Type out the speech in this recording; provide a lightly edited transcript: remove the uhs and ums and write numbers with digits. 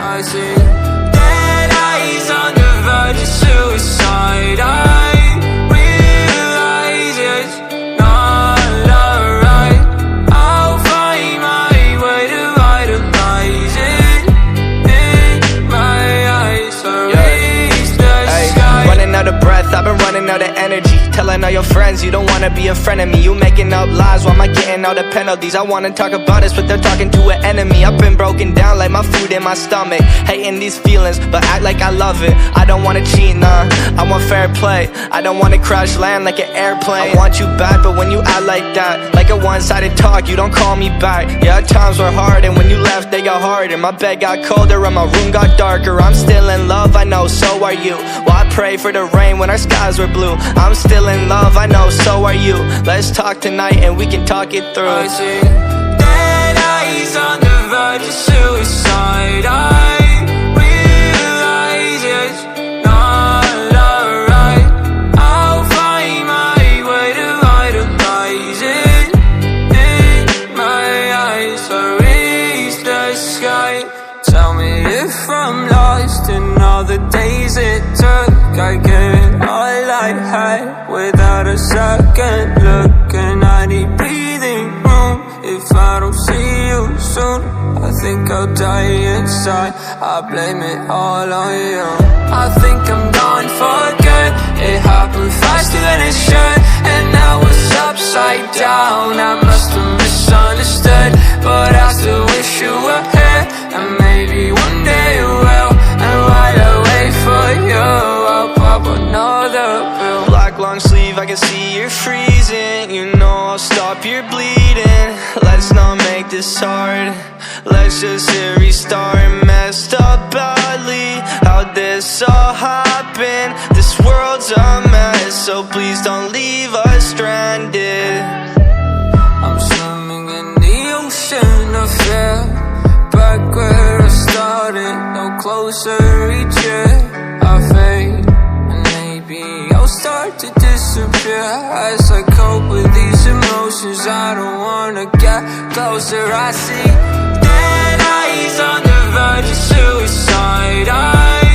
I see dead eyes on the verge of suicide. I realize it's not alright. I'll find my way to vitalize it in my eyes. So raise the sky. Running out of breath, I've been running out of energy. Telling all your friends you don't wanna be a friend of me. You making up lies, why am I getting all the penalties? I wanna talk about this, but they're talking to an enemy. I've been broken down like my food in my stomach. Hating these feelings, but act like I love it. I don't wanna cheat, nah, I want fair play. I don't wanna crash land like an airplane. I want you back, but when you act like that, like a one-sided talk, you don't call me back. Yeah, times were hard, and when you left, they got harder. My bed got colder, and my room got darker. I'm still in love, I know, so are you. Well, I pray for the rain when our skies were blue. I'm still in love, I know, so are you. Let's talk tonight and we can talk it through. I see dead eyes on the verge of suicide. I realize it's not alright. I'll find my way to vitalize it in my eyes. So reach the sky. Tell me if I'm lost in all the days it took. I get all I had without a second look, and I need breathing room. If I don't see you soon, I think I'll die inside. I blame it all on you. I think I'm gone for good. It happened faster than it should, and now it's upside down. I must have misunderstood, but I still wish you were here, and maybe one day you will. And while I wait for you, I'll pop another pill. Black long sleeve, I can see you're freezing. You know I'll stop your bleeding. Let's not make this hard. Let's just hit restart. Messed up badly, how'd this all happen? This world's a mess, so please don't leave us stranded. I'm swimming in the ocean of fear, back where I started, no closer each year. I fade, and maybe I'll start to disappear as I cope with these emotions. I don't wanna get closer. I see dead eyes on the verge of suicide. I